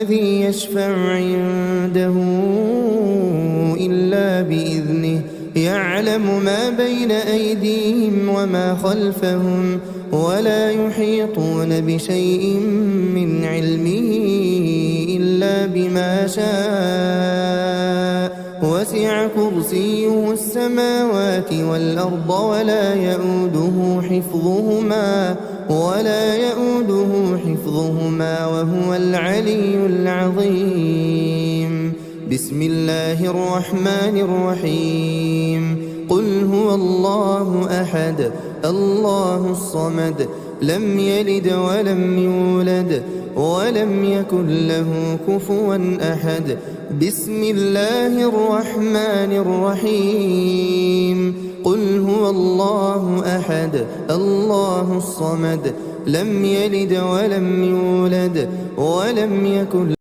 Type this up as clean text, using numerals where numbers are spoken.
الذي يشفع عنده إلا بإذنه يعلم ما بين أيديهم وما خلفهم ولا يحيطون بشيء من علمه إلا بما شاء وسع كرسيه السماوات والأرض ولا يؤوده حفظهما وهو العلي العظيم. بسم الله الرحمن الرحيم. قل هو الله أحد الله الصمد لم يلد ولم يولد ولم يكن له كفوا أحد. بسم الله الرحمن الرحيم. قل هو الله أحد الله الصمد لم يلد ولم يولد ولم يكن